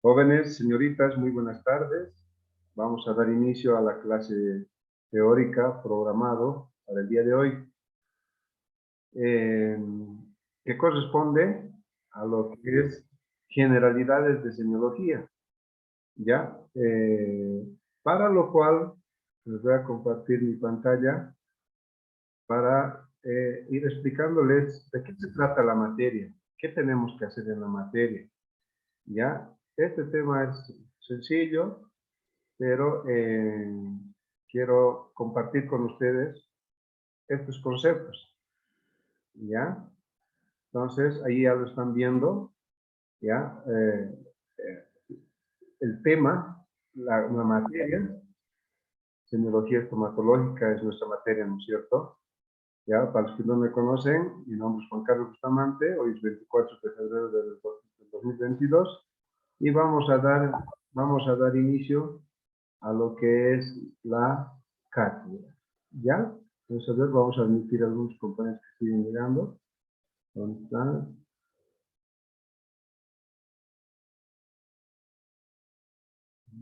Jóvenes, señoritas, muy buenas tardes. Vamos a dar inicio a la clase teórica programado para el día de hoy, que corresponde a lo que es generalidades de semiología, ¿ya? Para lo cual les voy a compartir mi pantalla para ir explicándoles de qué se trata la materia, qué tenemos que hacer en la materia, ¿ya? Este tema es sencillo, pero quiero compartir con ustedes estos conceptos, ¿ya? Entonces, ahí ya lo están viendo, ¿ya? El tema, la materia, semiología estomatológica es nuestra materia, ¿no es cierto? Ya, para los que no me conocen, mi nombre es Juan Carlos Bustamante, hoy es 24 de febrero del 2022, y vamos a dar inicio a lo que es la cátedra. ¿Ya? Entonces, a ver, vamos a admitir a algunos compañeros que siguen mirando. ¿Dónde están?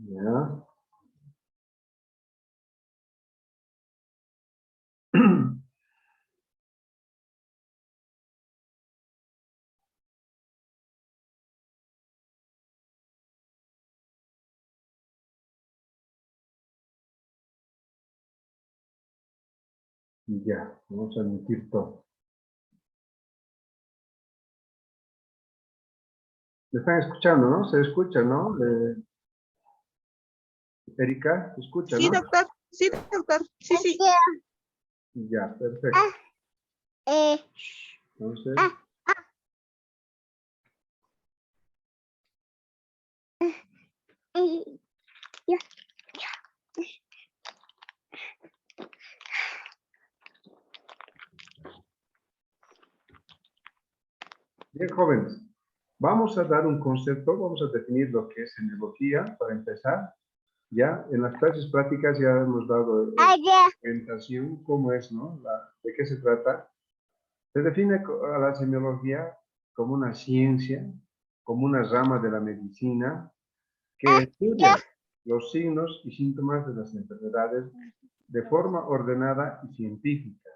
Ya. Ya, vamos a admitir todo. ¿Me están escuchando, no? ¿Se escucha, no? Erika, ¿se escucha, Sí, no? doctor. Sí, doctor. Sí, sí. Ya, perfecto. Entonces, bien, jóvenes, vamos a dar un concepto, vamos a definir lo que es semiología para empezar. Ya, en las clases prácticas ya hemos dado orientación, cómo es, ¿no? De qué se trata. Se define a la semiología como una ciencia, como una rama de la medicina que estudia los signos y síntomas de las enfermedades de forma ordenada y científica.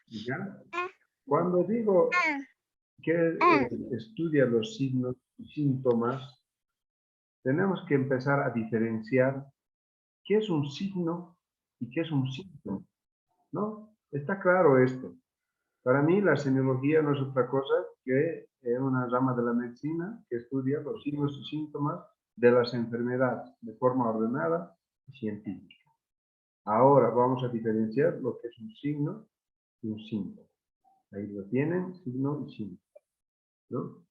¿Ya? Cuando digo que estudia los signos y síntomas, tenemos que empezar a diferenciar qué es un signo y qué es un síntoma, ¿no? Está claro esto. Para mí la semiología no es otra cosa que una rama de la medicina que estudia los signos y síntomas de las enfermedades de forma ordenada y científica. Ahora vamos a diferenciar lo que es un signo y un síntoma. Ahí lo tienen, signo y síntoma, ¿no?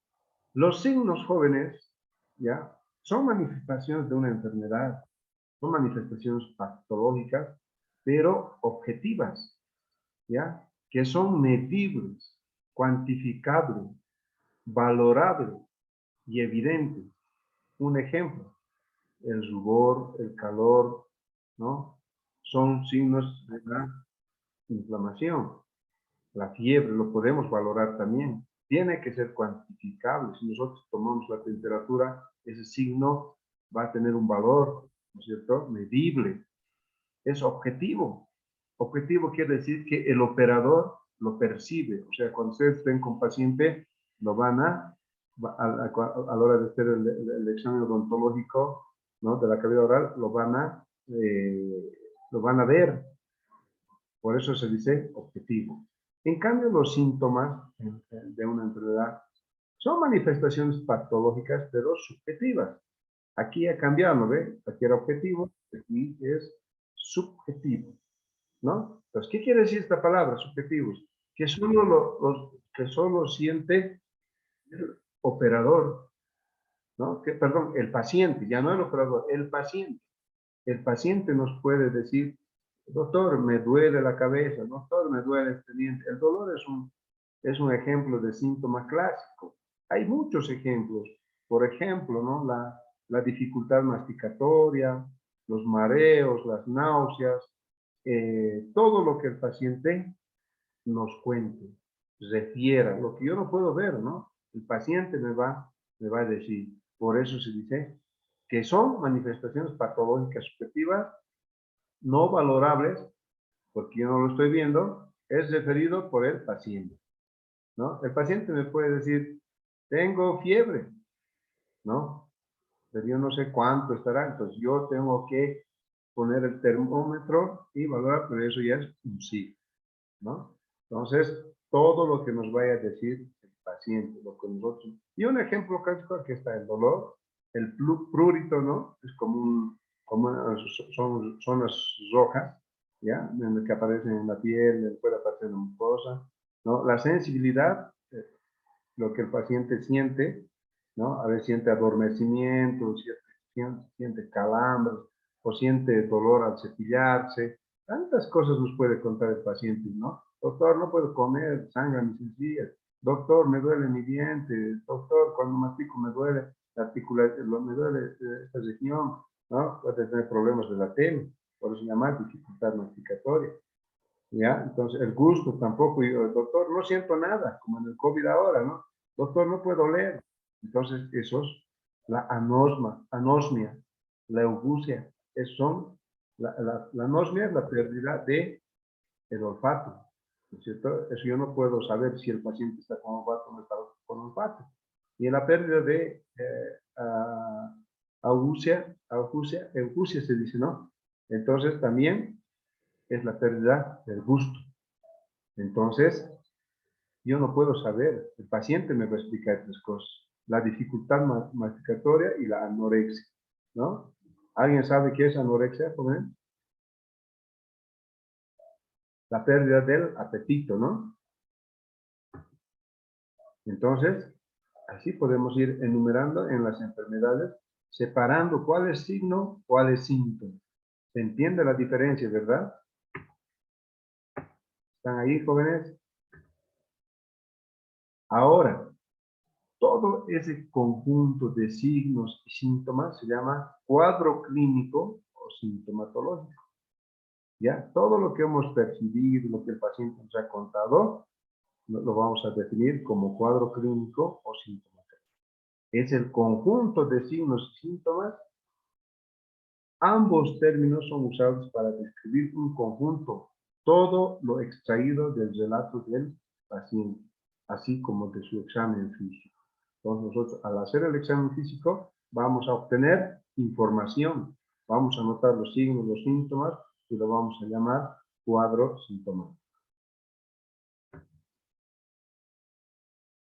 Los signos, jóvenes, ¿ya? Son manifestaciones de una enfermedad, son manifestaciones patológicas, pero objetivas, ¿ya? Que son medibles, cuantificables, valorables y evidentes. Un ejemplo, el rubor, el calor, ¿no? Son signos de la inflamación. La fiebre lo podemos valorar también. Tiene que ser cuantificable. Si nosotros tomamos la temperatura, ese signo va a tener un valor, ¿no es cierto? Medible. Es objetivo. Objetivo quiere decir que el operador lo percibe. O sea, cuando ustedes estén con paciente, lo van a la hora de hacer el examen odontológico, ¿no? De la cavidad oral, lo van a ver. Por eso se dice objetivo. En cambio, los síntomas de una enfermedad son manifestaciones patológicas, pero subjetivas. Aquí ha cambiado, ¿no ve? Aquí era objetivo, aquí es subjetivo, ¿no? Entonces, ¿qué quiere decir esta palabra, subjetivos? Que solo siente el operador, ¿no? Perdón, el paciente, ya no el operador, el paciente. El paciente nos puede decir, doctor, me duele la cabeza, doctor, me duele este diente. El dolor es un ejemplo de síntoma clásico. Hay muchos ejemplos. Por ejemplo, ¿no? La dificultad masticatoria, los mareos, las náuseas, todo lo que el paciente nos cuente, refiera, lo que yo no puedo ver, ¿no? El paciente me va a decir. Por eso se dice que son manifestaciones patológicas subjetivas no valorables, porque yo no lo estoy viendo, es referido por el paciente, ¿no? El paciente me puede decir, tengo fiebre, ¿no? Pero yo no sé cuánto estará, entonces yo tengo que poner el termómetro y valorar, pero eso ya es un sí, ¿no? Entonces, todo lo que nos vaya a decir el paciente, lo que nosotros... Y un ejemplo clásico, aquí está el dolor, el prurito, ¿no? Es son zonas rojas, ¿ya? En el que aparecen en la piel, puede aparecer en la mucosa, ¿no? La sensibilidad, lo que el paciente siente, ¿no? A veces siente adormecimiento, siente calambres, o siente dolor al cepillarse. Tantas cosas nos puede contar el paciente, ¿no? Doctor, no puedo comer, sangra mis encías. Doctor, me duele mi diente. Doctor, cuando mastico me duele la articulación, me duele esta región, ¿no? Puede tener problemas de la TEM, por eso se llama dificultad masticatoria. ¿Ya? Entonces, el gusto tampoco, yo, doctor, no siento nada, como en el COVID ahora, ¿no? Doctor, no puedo leer. Entonces, esos, la anosmia, la eugusia, son, la anosmia es la pérdida de el olfato, ¿no es cierto? Eso yo no puedo saber si el paciente está con olfato o no está con olfato. Y en la pérdida de eugusia se dice, ¿no? Entonces, también es la pérdida del gusto. Entonces, yo no puedo saber, el paciente me va a explicar estas cosas, la dificultad masticatoria y la anorexia, ¿no? ¿Alguien sabe qué es anorexia, joven? La pérdida del apetito, ¿no? Entonces, así podemos ir enumerando en las enfermedades, separando cuál es signo, cuál es síntoma. ¿Se entiende la diferencia, verdad? ¿Están ahí, jóvenes? Ahora, todo ese conjunto de signos y síntomas se llama cuadro clínico o sintomatológico. ¿Ya? Todo lo que hemos percibido, lo que el paciente nos ha contado, lo vamos a definir como cuadro clínico o sintomatológico. Es el conjunto de signos y síntomas. Ambos términos son usados para describir un conjunto, todo lo extraído del relato del paciente, así como de su examen físico. Entonces nosotros al hacer el examen físico vamos a obtener información, vamos a anotar los signos, los síntomas y lo vamos a llamar cuadro sintomático.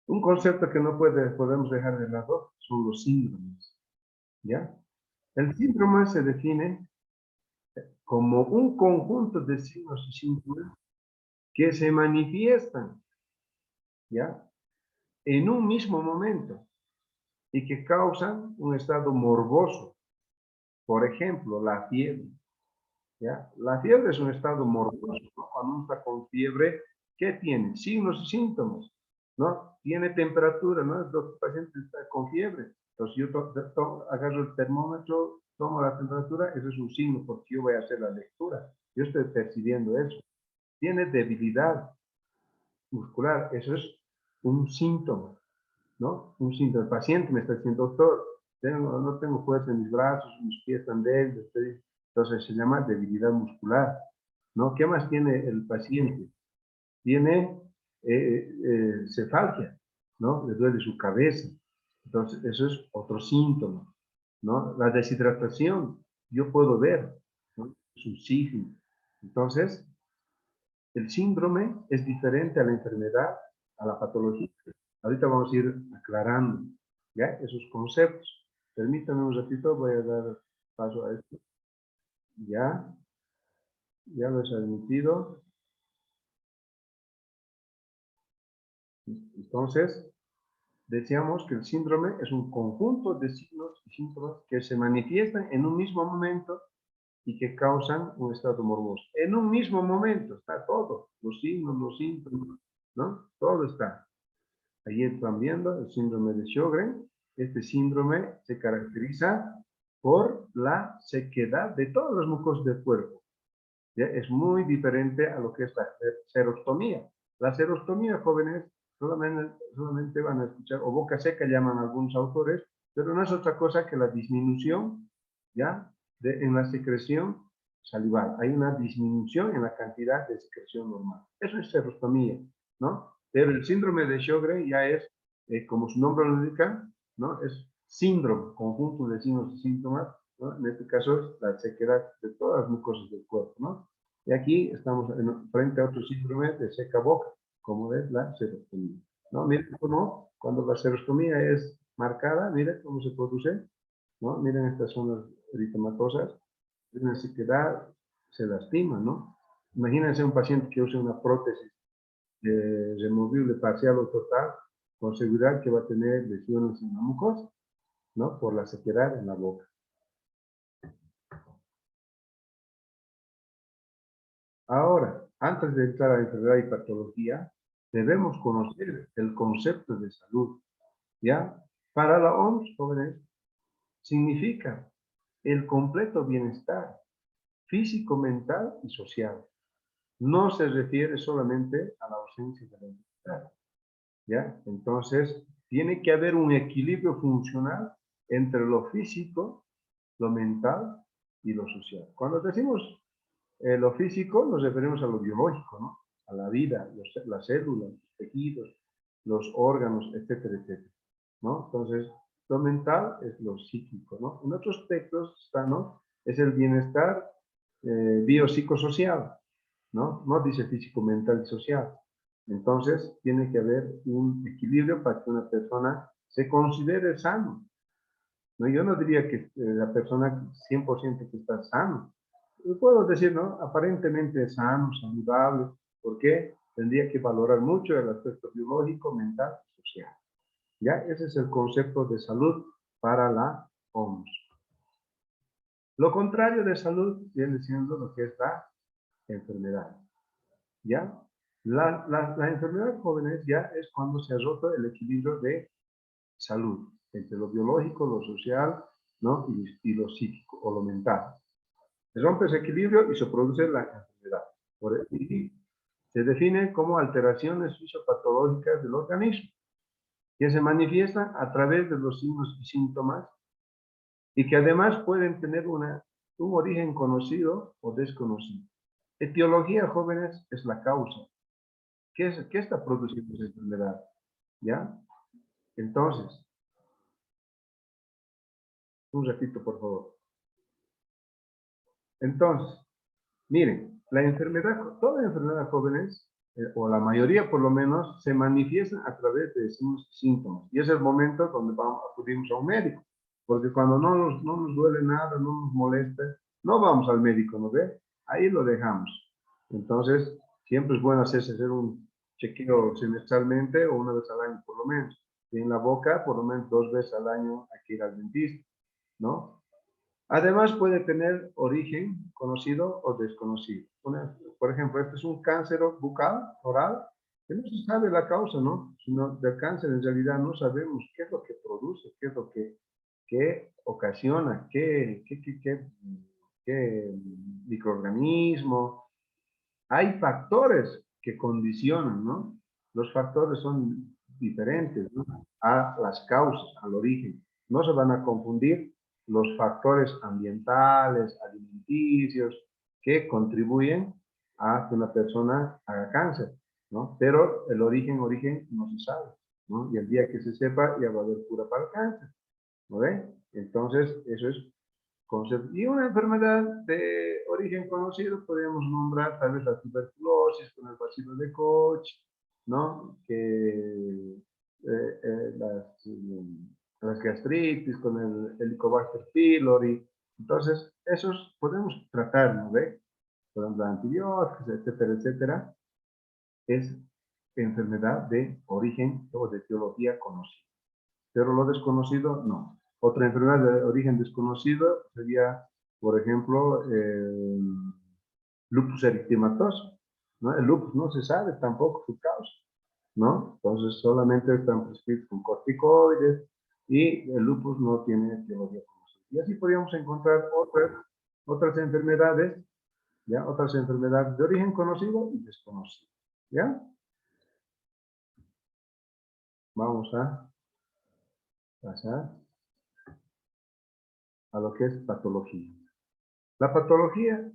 Un concepto que no podemos dejar de lado son los síndromes, ¿ya? El síndrome se define como un conjunto de signos y síntomas que se manifiestan, ¿ya? En un mismo momento y que causan un estado morboso. Por ejemplo, la fiebre, ¿ya? La fiebre es un estado morboso, ¿no? Cuando uno está con fiebre, ¿qué tiene? Signos y síntomas, ¿no? Tiene temperatura, ¿no? El paciente está con fiebre. Entonces yo agarro el termómetro, tomo la temperatura, eso es un signo porque yo voy a hacer la lectura. Yo estoy percibiendo eso. Tiene debilidad muscular, eso es un síntoma, ¿no? Un síntoma. El paciente me está diciendo, doctor, no tengo fuerza en mis brazos, mis pies están débiles, entonces se llama debilidad muscular, ¿no? ¿Qué más tiene el paciente? Tiene cefalgia, ¿no? Le duele su cabeza. Entonces, eso es otro síntoma, ¿no? La deshidratación, yo puedo ver, ¿no? Es un signo. Entonces, el síndrome es diferente a la enfermedad, a la patología. Ahorita vamos a ir aclarando, ¿ya? Esos conceptos. Permítanme un ratito, voy a dar paso a esto. Ya, ya lo he admitido. Entonces, decíamos que el síndrome es un conjunto de signos y síntomas que se manifiestan en un mismo momento y que causan un estado morboso. En un mismo momento está todo, los signos, los síntomas, ¿no? Todo está. Ahí están viendo el síndrome de Sjögren. Este síndrome se caracteriza por la sequedad de todas las mucosas del cuerpo. ¿Ya? Es muy diferente a lo que es la serostomía. La serostomía, jóvenes, solamente van a escuchar, o boca seca llaman algunos autores, pero no es otra cosa que la disminución, ¿ya? En la secreción salival. Hay una disminución en la cantidad de secreción normal. Eso es serostomía, ¿no? Pero el síndrome de Sjögren ya es, como su nombre lo indica, ¿no? Es síndrome, conjunto de signos y síntomas, ¿no? En este caso es la sequedad de todas las mucosas del cuerpo, ¿no? Y aquí estamos frente a otro síndrome de seca boca, como es la serostomía, ¿no? Miren cómo cuando la serostomía es marcada, miren cómo se produce, ¿no? Miren estas zonas eritematosas, una sequedad se lastima, ¿no? Imagínense un paciente que use una prótesis removible parcial o total, con seguridad que va a tener lesiones en la mucosa, ¿no? Por la sequedad en la boca. Ahora, antes de entrar a la enfermedad y patología, debemos conocer el concepto de salud, ¿ya? Para la OMS, jóvenes, significa el completo bienestar físico, mental y social. No se refiere solamente a la ausencia de la enfermedad, ¿ya? Entonces, tiene que haber un equilibrio funcional entre lo físico, lo mental y lo social. Cuando decimos lo físico, nos referimos a lo biológico, ¿no? A la vida, las células, los tejidos, los órganos, etcétera, etcétera, ¿no? Entonces, lo mental es lo psíquico, ¿no? En otros aspectos está, ¿no? Es el bienestar biopsicosocial, ¿no? No dice físico, mental y social. Entonces, tiene que haber un equilibrio para que una persona se considere sano, ¿no? Yo no diría que la persona 100% que está sano. Puedo decir, ¿no? Aparentemente sano, saludable. ¿Por qué? Tendría que valorar mucho el aspecto biológico, mental y social. ¿Ya? Ese es el concepto de salud para la OMS. Lo contrario de salud viene siendo lo que es la enfermedad. ¿Ya? La enfermedad, jóvenes, ya es cuando se ha roto el equilibrio de salud entre lo biológico, lo social, ¿no? Y lo psíquico o lo mental. Se rompe ese equilibrio y se produce la enfermedad. Y se define como alteraciones fisiopatológicas del organismo, que se manifiestan a través de los signos y síntomas y que además pueden tener un origen conocido o desconocido. Etiología, jóvenes, es la causa. ¿Qué está produciendo esa enfermedad? ¿Ya? Entonces, un ratito, por favor. Entonces, miren, la enfermedad, toda enfermedad, jóvenes, o la mayoría por lo menos, se manifiesta a través de signos y síntomas. Y es el momento donde acudimos a un médico. Porque cuando no nos duele nada, no nos molesta, no vamos al médico, ¿no ve? Ahí lo dejamos. Entonces, siempre es bueno hacer un chequeo semestralmente o una vez al año por lo menos. Y en la boca, por lo menos 2 veces al año hay que ir al dentista, ¿no? Además puede tener origen conocido o desconocido. Por ejemplo, este es un cáncer bucal, oral, que no se sabe la causa, ¿no? Sino del cáncer en realidad no sabemos qué es lo que produce, qué es lo que ocasiona, qué microorganismo. Hay factores que condicionan, ¿no? Los factores son diferentes, ¿no? A las causas, al origen. No se van a confundir los factores ambientales, alimenticios, que contribuyen a que una persona haga cáncer, ¿no? Pero el origen no se sabe, ¿no? Y el día que se sepa ya va a haber cura para el cáncer, ¿no ve? Entonces, eso es concepto. Y una enfermedad de origen conocido podríamos nombrar tal vez la tuberculosis con el bacilo de Koch, ¿no? Las gastritis con el Helicobacter pylori. Entonces, esos podemos tratar, ¿no ve? Por ejemplo, antibióticos, etcétera, etcétera. Es enfermedad de origen o de etiología conocida. Pero lo desconocido, no. Otra enfermedad de origen desconocido sería, por ejemplo, lupus eritematoso, ¿no? El lupus no se sabe tampoco su causa, ¿no? Entonces solamente están prescritos con corticoides y el lupus no tiene etiología conocida. Y así podríamos encontrar otras enfermedades, ¿ya? Otras enfermedades de origen conocido y desconocido, ¿ya? Vamos a pasar. a lo que es patología. La patología,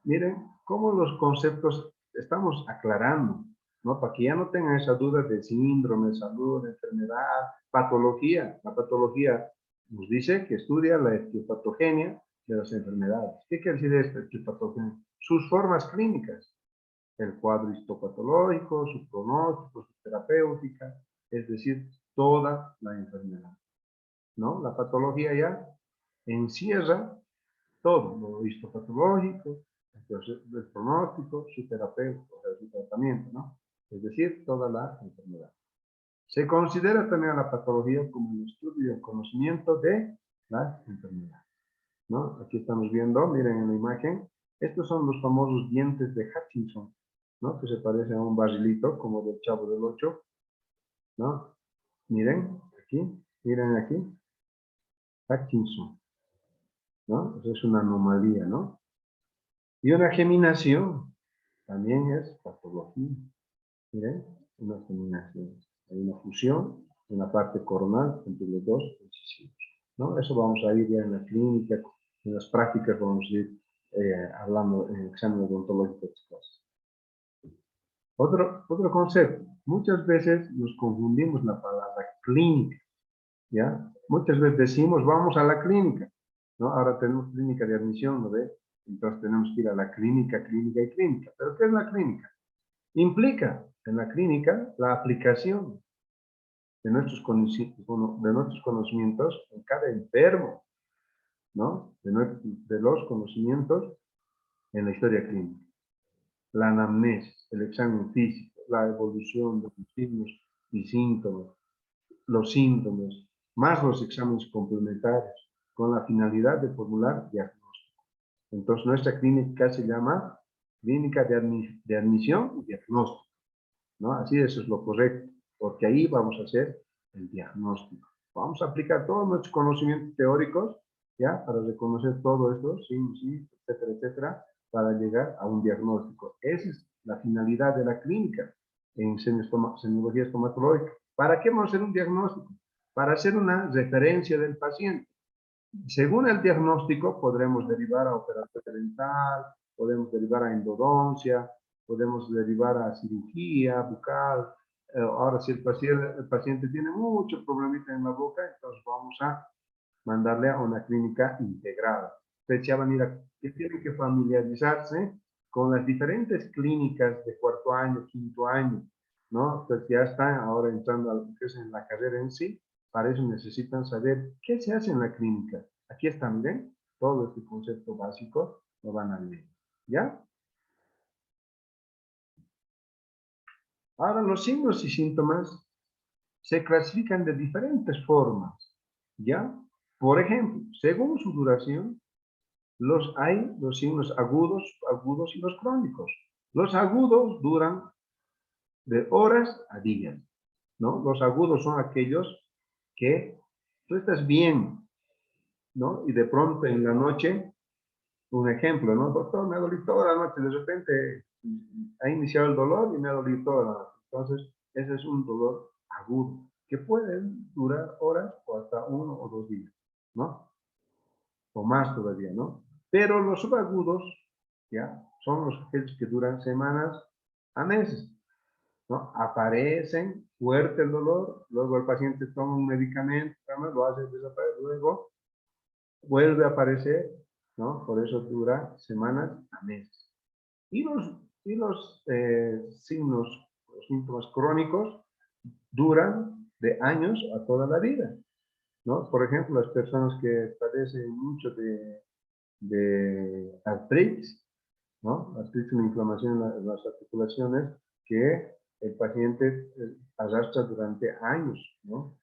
miren cómo los conceptos estamos aclarando, ¿no? Para que ya no tengan esa duda de síndrome, salud, enfermedad, patología. La patología nos dice que estudia la etiopatogenia de las enfermedades. ¿Qué quiere decir esta etiopatogenia? Sus formas clínicas, el cuadro histopatológico, su pronóstico, su terapéutica, es decir, toda la enfermedad, ¿no? La patología ya encierra todo, lo histopatológico, el pronóstico, su terapéutico, o sea, su tratamiento, ¿no? Es decir, toda la enfermedad. Se considera también a la patología como el estudio y el conocimiento de la enfermedad, ¿no? Aquí estamos viendo, miren en la imagen, estos son los famosos dientes de Hutchinson, ¿no? Que se parece a un basilito, como del Chavo del Ocho, ¿no? Miren, miren aquí, Hutchinson, ¿no? Eso es una anomalía, ¿no? Y una geminación también es patología. Miren, una geminación. Hay una fusión en la parte coronal entre los dos incisivos, ¿no? Eso vamos a ir ya en la clínica, en las prácticas vamos a ir hablando en examen odontológico de clases. Otro concepto. Muchas veces nos confundimos la palabra clínica, ¿ya? Muchas veces decimos, vamos a la clínica, ¿no? Ahora tenemos clínica de admisión, ¿no ve? Entonces tenemos que ir a la clínica, clínica y clínica. ¿Pero qué es la clínica? Implica en la clínica la aplicación de nuestros conocimientos en cada enfermo, ¿no? De los conocimientos en la historia clínica. La anamnesis, el examen físico, la evolución de los signos y síntomas, los síntomas, más los exámenes complementarios, con la finalidad de formular diagnóstico. Entonces, nuestra clínica se llama clínica de admisión y diagnóstico, ¿no? Así eso es lo correcto, porque ahí vamos a hacer el diagnóstico. Vamos a aplicar todos nuestros conocimientos teóricos, ¿ya? Para reconocer todo esto, sí, etcétera, etcétera, para llegar a un diagnóstico. Esa es la finalidad de la clínica en semiología estomatológica. ¿Para qué vamos a hacer un diagnóstico? Para hacer una referencia del paciente. Según el diagnóstico, podremos derivar a operación dental, podemos derivar a endodoncia, podemos derivar a cirugía bucal. Ahora, si el paciente tiene mucho problemita en la boca, entonces vamos a mandarle a una clínica integrada. Ustedes ya van a ir que tienen que familiarizarse con las diferentes clínicas de cuarto año, quinto año, ¿no? Entonces ya están ahora entrando a lo que es en la carrera en sí. Para eso necesitan saber qué se hace en la clínica. Aquí están, ¿ven? Todo este concepto básico lo van a leer, ¿ya? Ahora, los signos y síntomas se clasifican de diferentes formas, ¿ya? Por ejemplo, según su duración, hay los signos agudos y los crónicos. Los agudos duran de horas a días, ¿no? Los agudos son aquellos que tú estás bien, ¿no? Y de pronto en la noche, un ejemplo, ¿no? Doctor, me ha dolido toda la noche, de repente ha iniciado el dolor y me ha dolido toda la noche. Entonces, ese es un dolor agudo, que puede durar horas o hasta 1 o 2 días, ¿no? O más todavía, ¿no? Pero los subagudos, ¿ya? Son los que duran semanas a meses, ¿no? Aparecen fuerte el dolor, luego el paciente toma un medicamento, lo hace desaparecer, luego vuelve a aparecer, ¿no? Por eso dura semanas a meses. Y los signos, los síntomas crónicos duran de años a toda la vida, ¿no? Por ejemplo, las personas que padecen mucho de artritis, ¿no? Artritis es una inflamación en las articulaciones que el paciente arrastra durante años, ¿no?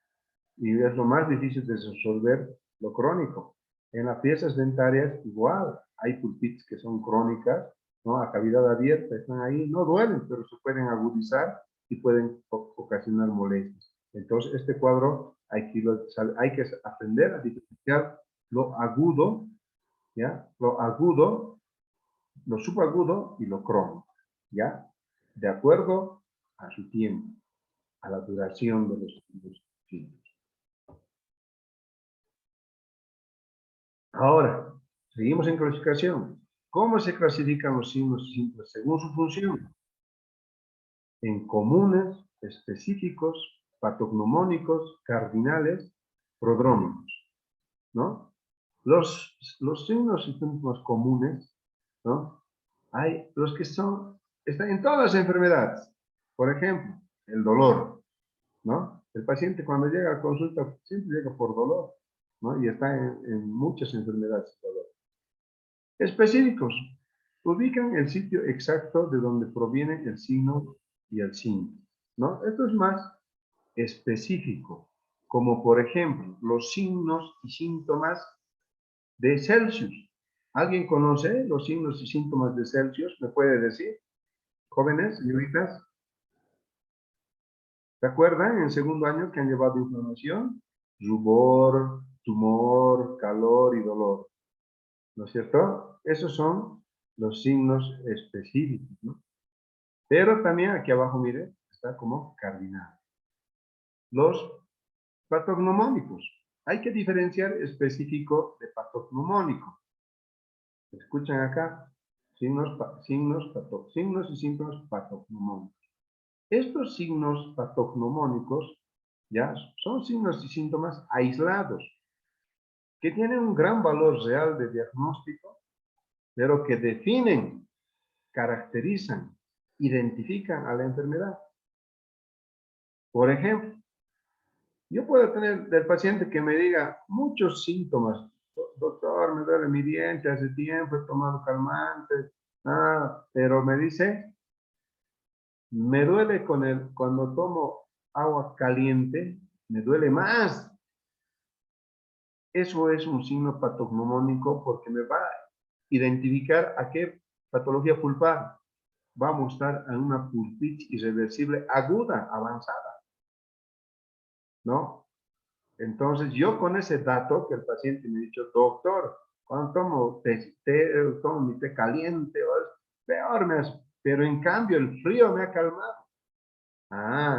Y es lo más difícil de resolver lo crónico. En las piezas dentarias igual, hay pulpitis que son crónicas, ¿no? A cavidad abierta, están ahí, no duelen, pero se pueden agudizar y pueden ocasionar molestias. Entonces, este cuadro hay que aprender a diferenciar lo agudo, ¿ya? Lo agudo, lo subagudo y lo crónico, ¿ya? De acuerdo a su tiempo, a la duración de los síntomas. Ahora, seguimos en clasificación. ¿Cómo se clasifican los signos y síntomas? Según su función. En comunes, específicos, patognomónicos, cardinales, prodrómicos, ¿no? Los signos y síntomas comunes, ¿no? Hay los que están en todas las enfermedades. Por ejemplo, el dolor, ¿no? El paciente cuando llega a consulta siempre llega por dolor, ¿no? Y está en muchas enfermedades de dolor. Específicos, ubican el sitio exacto de donde proviene el signo y el síntoma, ¿no? Esto es más específico, como por ejemplo los signos y síntomas de Celsius. ¿Alguien conoce los signos y síntomas de Celsius? ¿Me puede decir? Jóvenes, señoritas, ¿se acuerdan en segundo año que han llevado inflamación? Rubor, tumor, calor y dolor, ¿no es cierto? Esos son los signos específicos, ¿no? Pero también aquí abajo, mire, está como cardinal. Los patognomónicos. Hay que diferenciar específico de patognomónico. Escuchan acá, signos y síntomas patognomónicos. Estos signos patognomónicos, ya, son signos y síntomas aislados, que tienen un gran valor real de diagnóstico, pero que definen, caracterizan, identifican a la enfermedad. Por ejemplo, yo puedo tener del paciente que me diga muchos síntomas. Doctor, me duele mi diente, hace tiempo he tomado calmantes, pero me dice, me duele cuando tomo agua caliente, me duele más. Eso es un signo patognomónico porque me va a identificar a qué patología pulpar. Va a mostrar en una pulpitis irreversible aguda, avanzada, ¿no? Entonces, yo con ese dato que el paciente me ha dicho, doctor, cuando tomo mi té caliente, peor me hace, pero en cambio el frío me ha calmado.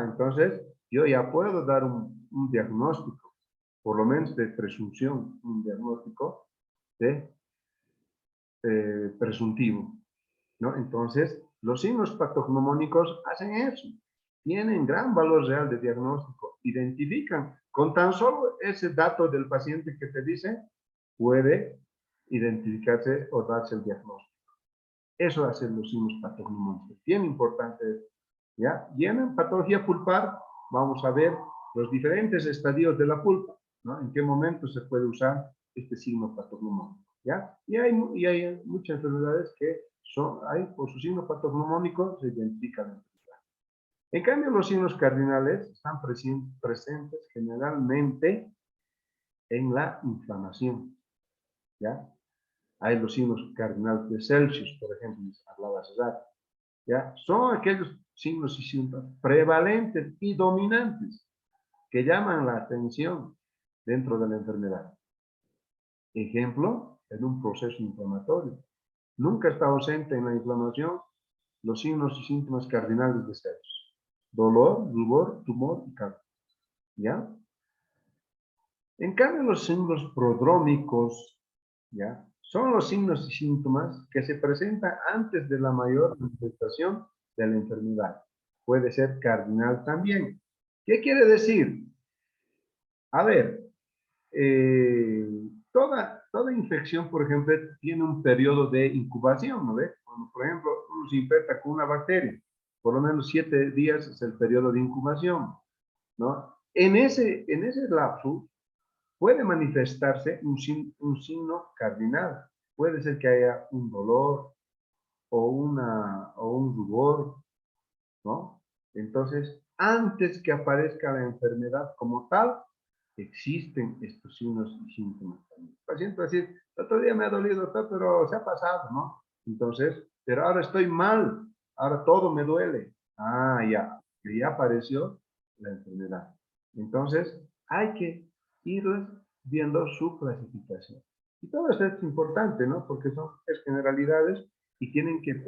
Entonces, yo ya puedo dar un diagnóstico, por lo menos de presunción, un diagnóstico de presuntivo, ¿no? Entonces, los signos patognomónicos hacen eso. Tienen gran valor real de diagnóstico. Identifican, con tan solo ese dato del paciente que te dice, puede identificarse o darse el diagnóstico. Eso hacen los signos patognomónicos. Bien importante, ¿ya? Y en patología pulpar, vamos a ver los diferentes estadios de la pulpa, ¿no? En qué momento se puede usar este signo patognomónico, ¿ya? Y hay muchas enfermedades que por su signo patognomónico se identifican la enfermedad. En cambio, los signos cardinales están presentes generalmente en la inflamación, ¿ya? Hay los signos cardinales de Celsius, por ejemplo, hablaba César, ¿ya? Son aquellos signos y síntomas prevalentes y dominantes que llaman la atención dentro de la enfermedad. Ejemplo, en un proceso inflamatorio. Nunca está ausente en la inflamación los signos y síntomas cardinales de Celsius. Dolor, rubor, tumor y calor, ¿ya? En cambio, los signos prodrómicos, ¿ya? Son los signos y síntomas que se presentan antes de la mayor manifestación de la enfermedad. Puede ser cardinal también. ¿Qué quiere decir? A ver, toda infección, por ejemplo, tiene un periodo de incubación, ¿no ves? Cuando, por ejemplo, uno se infecta con una bacteria, por lo menos 7 días es el periodo de incubación, ¿no? En ese lapso puede manifestarse un signo cardinal. Puede ser que haya un dolor o un rubor, ¿no? Entonces, antes que aparezca la enfermedad como tal, existen estos signos y síntomas también. El paciente va a decir, el otro día me ha dolido, doctor, pero se ha pasado, ¿no? Entonces, pero ahora estoy mal, ahora todo me duele. Ya, que ya apareció la enfermedad. Entonces, hay que ir viendo su clasificación. Y todo esto es importante, ¿no? Porque son generalidades y tienen que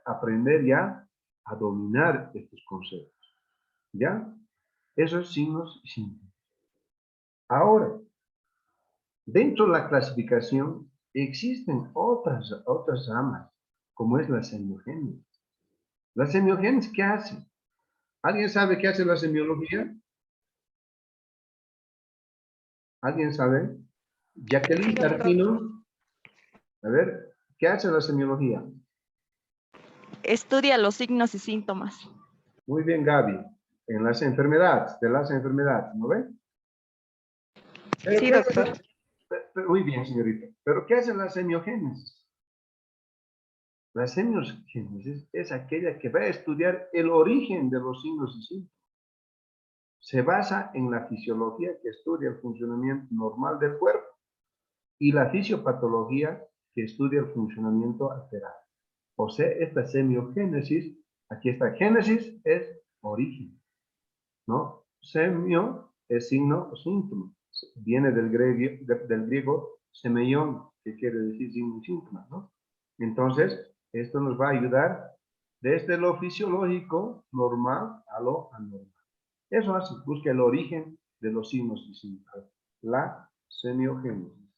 aprender ya a dominar estos conceptos. ¿Ya? Esos signos y síntomas. Ahora, Dentro de la clasificación existen otras ramas, como es la semiogénesis. ¿La semiogénesis qué hace? ¿Alguien sabe qué hace la semiología? ¿Alguien sabe? Jacqueline Tarquino. A ver, ¿qué hace la semiología? Estudia los signos y síntomas. Muy bien, Gaby. En las enfermedades, ¿no ve? ¿Pero Sí, qué hace doctor. Muy bien, señorita. ¿Pero qué hace la semiogénesis? La semiogénesis es aquella que va a estudiar el origen de los signos y síntomas. Se basa en la fisiología que estudia el funcionamiento normal del cuerpo y la fisiopatología que estudia el funcionamiento alterado. O sea, esta semiogénesis, aquí está, génesis es origen, ¿no? Semio es signo o síntoma. Viene del griego semeion, que quiere decir signo y síntoma, ¿no? Entonces, esto nos va a ayudar desde lo fisiológico normal a lo anormal. Eso hace, busca el origen de los signos y síntomas. La semiogénesis.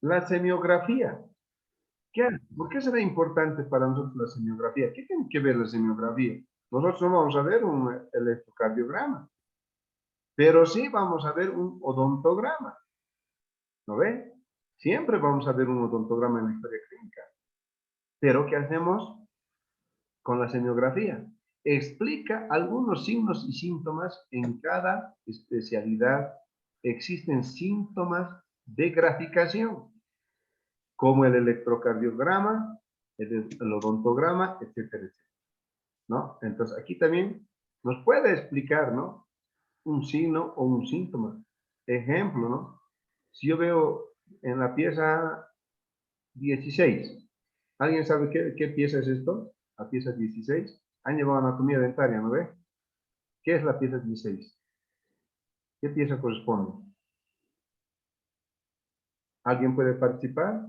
La semiografía. ¿Por qué será importante para nosotros la semiografía? ¿Qué tiene que ver la semiografía? Nosotros no vamos a ver un electrocardiograma, pero sí vamos a ver un odontograma. ¿No ve? Siempre vamos a ver un odontograma en la historia clínica. Pero ¿qué hacemos con la semiografía? Explica algunos signos y síntomas en cada especialidad. Existen síntomas de graficación, como el electrocardiograma, el odontograma, etcétera, etcétera, ¿no? Entonces, aquí también nos puede explicar, ¿no? Un signo o un síntoma. Ejemplo, ¿no? Si yo veo en la pieza 16, ¿alguien sabe qué pieza es esto? La pieza 16. Han llevado anatomía dentaria, ¿no ve? ¿Qué es la pieza 16? ¿Qué pieza corresponde? ¿Alguien puede participar?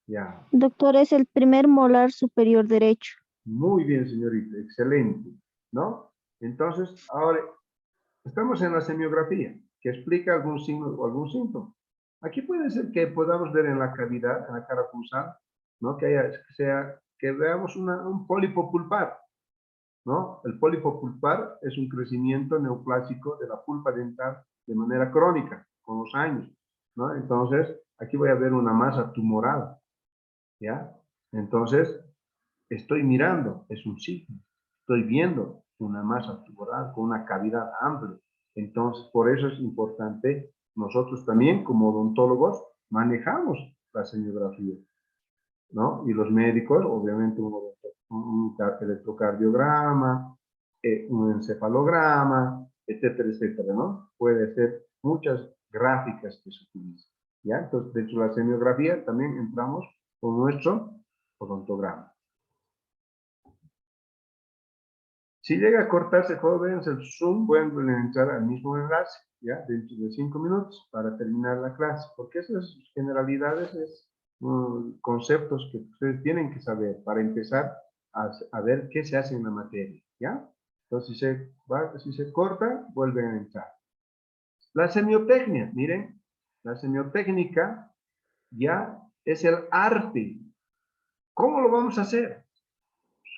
Ya. Doctor, es el primer molar superior derecho. Muy bien, señorita. Excelente. ¿No? Entonces, ahora estamos en la semiografía, que explica algún signo o algún síntoma. Aquí puede ser que podamos ver en la cavidad, en la cara pulsar, ¿no? Que veamos un pólipo pulpar, ¿no? El pólipo pulpar es un crecimiento neoplásico de la pulpa dental de manera crónica, con los años, ¿no? Entonces, aquí voy a ver una masa tumoral, ¿ya? Entonces, estoy mirando, es un signo. Estoy viendo una masa tumoral con una cavidad amplia. Entonces, por eso es importante, nosotros también como odontólogos manejamos la semiografía, ¿no? Y los médicos, obviamente, un electrocardiograma, un encefalograma, etcétera, etcétera, ¿no? Puede ser muchas gráficas que se utilizan, ¿ya? Entonces, dentro de la semiografía también entramos con nuestro odontograma. Si llega a cortarse, jóvenes, el Zoom, pueden entrar al mismo enlace, ¿ya? Dentro de 5 minutos para terminar la clase, porque esas generalidades es conceptos que ustedes tienen que saber para empezar a ver qué se hace en la materia, ¿ya? Entonces, si se corta, vuelven a entrar. La semiotecnia, miren, la semiotécnica ya es el arte. ¿Cómo lo vamos a hacer?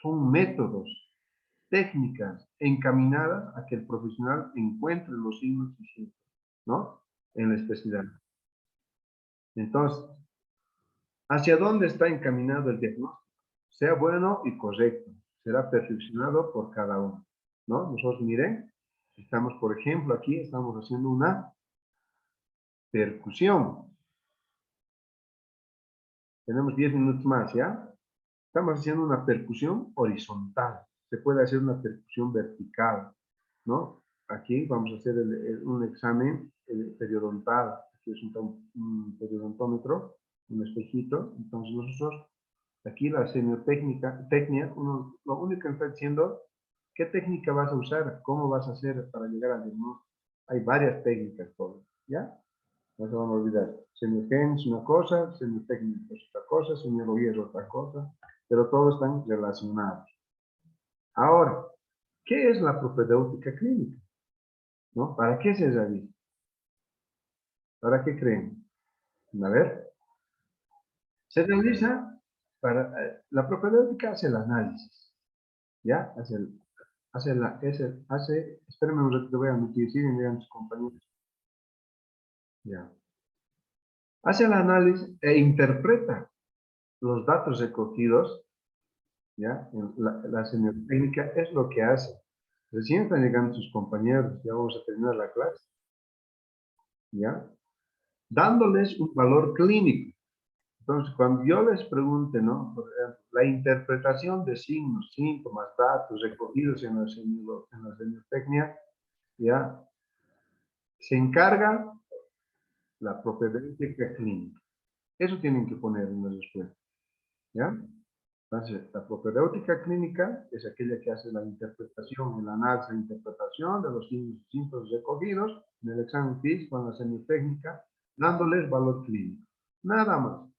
Son métodos, técnicas encaminadas a que el profesional encuentre los signos y síntomas, ¿no? En la especialidad. Entonces, ¿hacia dónde está encaminado el diagnóstico? Sea bueno y correcto, será perfeccionado por cada uno, ¿no? Nosotros, miren, estamos, por ejemplo, aquí estamos haciendo una percusión. Tenemos 10 minutos más, ¿ya? Estamos haciendo una percusión horizontal. Se puede hacer una percusión vertical, ¿no? Aquí vamos a hacer un examen periodontal. Aquí es un periodontómetro, un espejito. Entonces nosotros, aquí la tecnia, lo único que está diciendo, ¿qué técnica vas a usar? ¿Cómo vas a hacer para llegar al diagnóstico? Hay varias técnicas, ¿ya? No se van a olvidar. Semiogénesis es una cosa, semiotécnica es otra cosa, semiología es otra cosa, pero todos están relacionados. Ahora, ¿qué es la propedéutica clínica? ¿no? ¿Para qué se realiza? ¿Para qué creen? A ver, se realiza para, la propedéutica hace el análisis, ¿ya? Espérenme un ratito, voy a emitir, siguen llegando sus compañeros. Ya. Hace el análisis e interpreta los datos recogidos, ¿ya? La semiotécnica es lo que hace. Recién están llegando sus compañeros, ya vamos a terminar la clase, ¿ya? Dándoles un valor clínico. Entonces, cuando yo les pregunte, ¿no? Por ejemplo, la interpretación de signos, síntomas, datos recogidos en la semiotecnia, ¿ya? Se encarga la propedéutica clínica. Eso tienen que poner en la respuesta, ¿ya? Entonces, la propedéutica clínica es aquella que hace la interpretación, el análisis e interpretación de los signos y síntomas recogidos en el examen físico, en la semiotecnia, dándoles valor clínico. Nada más.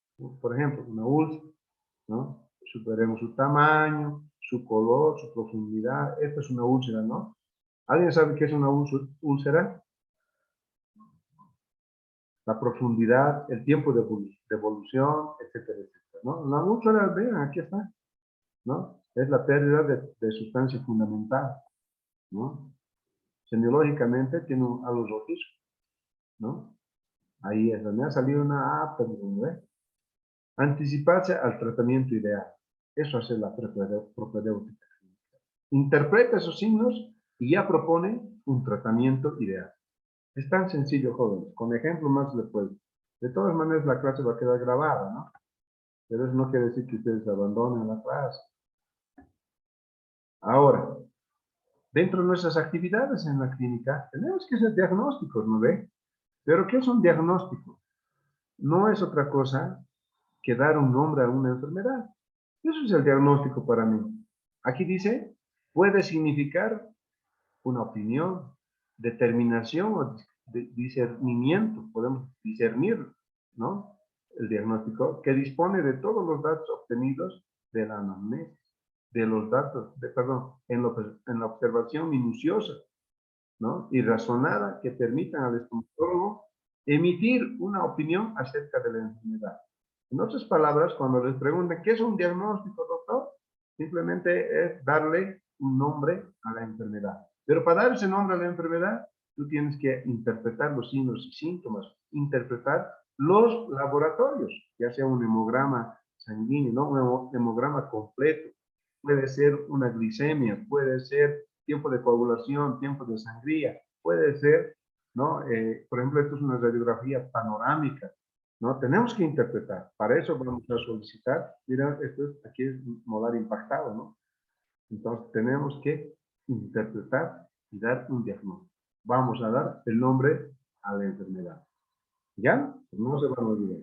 Por ejemplo, una úlcera, ¿no? Superemos su tamaño, su color, su profundidad. Esta es una úlcera, ¿no? ¿Alguien sabe qué es una úlcera? La profundidad, el tiempo de evolución, etcétera, etcétera, ¿no? La úlcera, vean, aquí está, ¿no? Es la pérdida de sustancia fundamental, ¿no? Semiológicamente tiene algo rojizo, ¿no? Ahí es donde ha salido una A, perdón, ¿ve? Anticiparse al tratamiento ideal. Eso hace la propedéutica. Interpreta esos signos y ya propone un tratamiento ideal. Es tan sencillo, jóvenes. Con ejemplo más le puedo. De todas maneras, la clase va a quedar grabada, ¿no? Pero eso no quiere decir que ustedes abandonen la clase. Ahora, dentro de nuestras actividades en la clínica, tenemos que hacer diagnósticos, ¿no ve? Pero ¿qué es un diagnóstico? No es otra cosa que dar un nombre a una enfermedad. Eso es el diagnóstico para mí. Aquí dice, puede significar una opinión, determinación o discernimiento. Podemos discernir, ¿no? El diagnóstico que dispone de todos los datos obtenidos de la anamnesis, de los datos, perdón, en la observación minuciosa, ¿no? Y razonada que permitan al estomatólogo emitir una opinión acerca de la enfermedad. En otras palabras, cuando les preguntan, ¿qué es un diagnóstico, doctor? Simplemente es darle un nombre a la enfermedad. Pero para dar ese nombre a la enfermedad, tú tienes que interpretar los signos y síntomas, interpretar los laboratorios, ya sea un hemograma sanguíneo, ¿no? Un hemograma completo. Puede ser una glicemia, puede ser tiempo de coagulación, tiempo de sangría, puede ser, ¿no? Por ejemplo, esto es una radiografía panorámica, ¿no? Tenemos que interpretar. Para eso vamos a solicitar, mira, aquí es molar impactado, ¿no? Entonces tenemos que interpretar y dar un diagnóstico. Vamos a dar el nombre a la enfermedad. ¿Ya? Pues no se van a olvidar.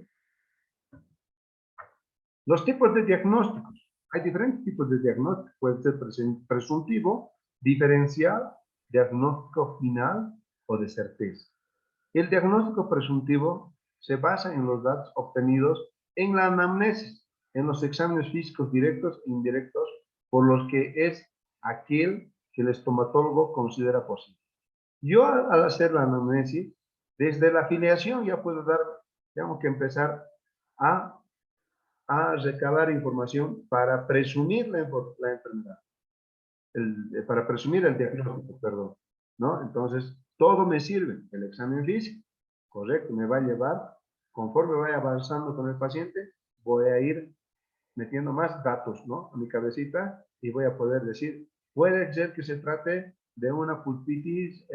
Los tipos de diagnósticos. Hay diferentes tipos de diagnóstico. Puede ser presuntivo, diferencial, diagnóstico final o de certeza. El diagnóstico presuntivo se basa en los datos obtenidos en la anamnesis, en los exámenes físicos directos e indirectos, por los que es aquel que el estomatólogo considera posible. Yo al hacer la anamnesis, desde la afiliación ya puedo dar, tengo que empezar a recabar información para presumir la enfermedad, para presumir el diagnóstico, perdón, ¿no? Entonces, todo me sirve, el examen físico, correcto, me va a llevar, conforme vaya avanzando con el paciente, voy a ir metiendo más datos, ¿no? A mi cabecita y voy a poder decir, puede ser que se trate de una pulpitis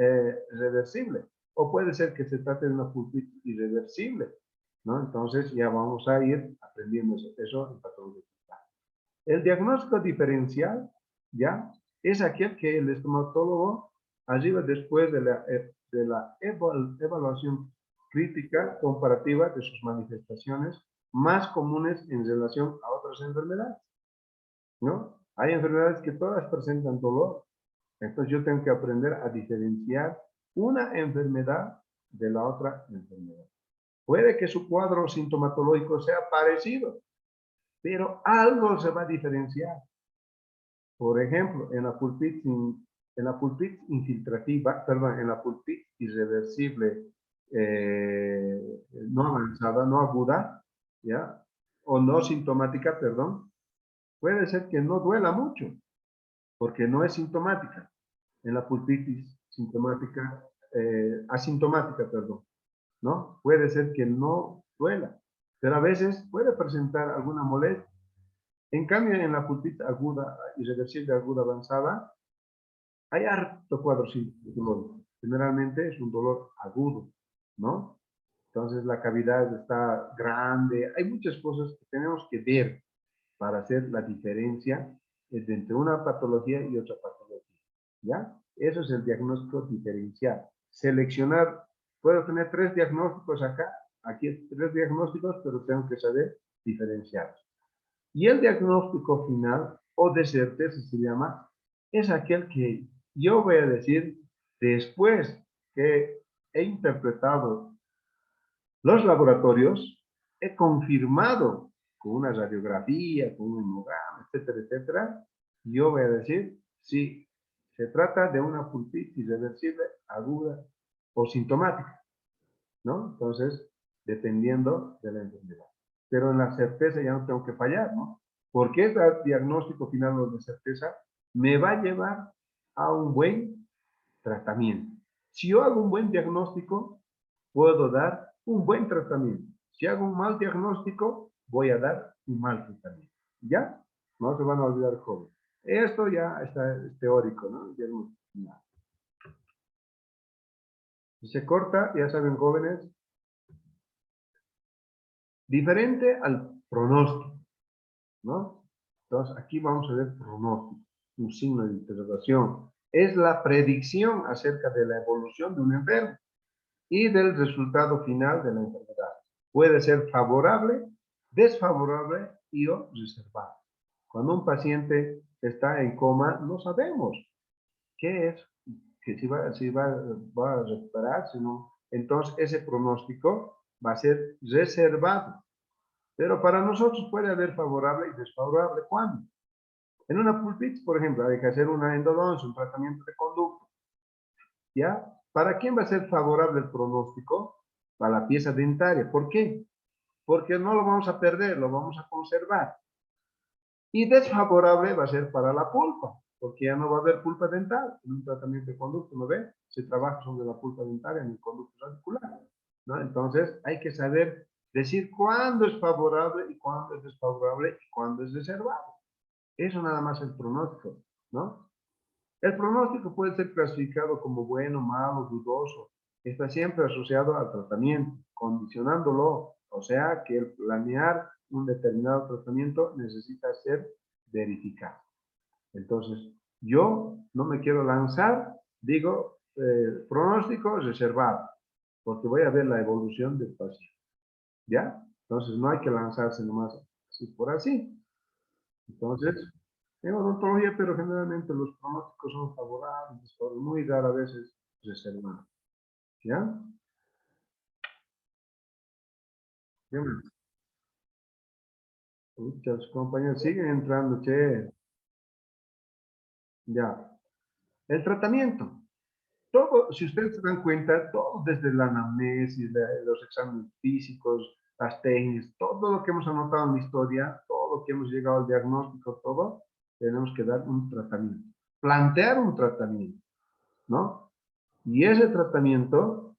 reversible o puede ser que se trate de una pulpitis irreversible, ¿no? Entonces ya vamos a ir aprendiendo eso en patología. El diagnóstico diferencial, ¿ya? Es aquel que el estomatólogo arriba después de la evaluación crítica comparativa de sus manifestaciones más comunes en relación a otras enfermedades, ¿no? Hay enfermedades que todas presentan dolor, entonces yo tengo que aprender a diferenciar una enfermedad de la otra enfermedad. Puede que su cuadro sintomatológico sea parecido, pero algo se va a diferenciar. Por ejemplo, en la pulpitis En la pulpitis infiltrativa, perdón, en la pulpitis irreversible no avanzada, no aguda, ¿ya? O no sintomática, perdón, puede ser que no duela mucho, porque no es sintomática. En la pulpitis sintomática, asintomática, perdón, ¿no? Puede ser que no duela, pero a veces puede presentar alguna molestia. En cambio, en la pulpitis aguda, irreversible aguda avanzada, hay harto cuadro sin dolor. Generalmente es un dolor agudo, ¿no? Entonces la cavidad está grande. Hay muchas cosas que tenemos que ver para hacer la diferencia entre una patología y otra patología, ¿ya? Eso es el diagnóstico diferencial. Seleccionar, puedo tener 3 diagnósticos acá, aquí 3 diagnósticos, pero tengo que saber diferenciarlos. Y el diagnóstico final, o de certeza se llama, es aquel que yo voy a decir después que he interpretado los laboratorios, he confirmado con una radiografía, con un hemograma, etcétera, etcétera, yo voy a decir si se trata de una pulpitis irreversible aguda o sintomática, ¿no? Entonces, dependiendo de la enfermedad. Pero en la certeza ya no tengo que fallar, ¿no? Porque el diagnóstico final o de certeza me va a llevar a un buen tratamiento. Si yo hago un buen diagnóstico, puedo dar un buen tratamiento. Si hago un mal diagnóstico, voy a dar un mal tratamiento. ¿Ya? No se van a olvidar, joven. Esto ya está teórico, ¿no? Si se corta, ya saben, jóvenes, diferente al pronóstico, ¿no? Entonces, aquí vamos a ver pronóstico, un signo de interrogación. Es la predicción acerca de la evolución de un enfermo y del resultado final de la enfermedad. Puede ser favorable, desfavorable y o reservado. Cuando un paciente está en coma, no sabemos qué es, que si va a recuperar, si no. Entonces, ese pronóstico va a ser reservado. Pero para nosotros puede haber favorable y desfavorable. ¿Cuándo? En una pulpitis, por ejemplo, hay que hacer una endodoncia, un tratamiento de conducto. ¿Ya? ¿Para quién va a ser favorable el pronóstico? Para la pieza dentaria. ¿Por qué? Porque no lo vamos a perder, lo vamos a conservar. Y desfavorable va a ser para la pulpa, porque ya no va a haber pulpa dental en un tratamiento de conducto, ¿no ve? Se trabaja sobre la pulpa dentaria en el conducto radicular, ¿no? Entonces, hay que saber decir cuándo es favorable y cuándo es desfavorable y cuándo es reservado. Eso nada más el pronóstico, ¿no? El pronóstico puede ser clasificado como bueno, malo, dudoso. Está siempre asociado al tratamiento, condicionándolo. O sea, que el planear un determinado tratamiento necesita ser verificado. Entonces, yo no me quiero lanzar, digo, pronóstico reservado, porque voy a ver la evolución del paciente. ¿Ya? Entonces, no hay que lanzarse nomás así por así. Entonces, en odontología, pero generalmente los pronósticos son favorables, pero muy rara vez es reservado. ¿Ya? ¿Ya? Muchos compañeros siguen entrando, che. Ya. El tratamiento. Todo, si ustedes se dan cuenta, todo desde la anamnesis, los exámenes físicos, las técnicas, todo lo que hemos anotado en la historia, todo lo que hemos llegado al diagnóstico, todo, tenemos que dar un tratamiento. Plantear un tratamiento, ¿no? Y ese tratamiento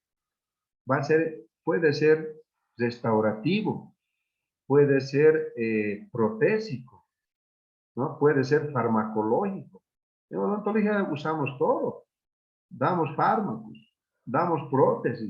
va a ser, puede ser restaurativo, puede ser protésico, ¿no? Puede ser farmacológico. En odontología usamos todo. Damos fármacos, damos prótesis,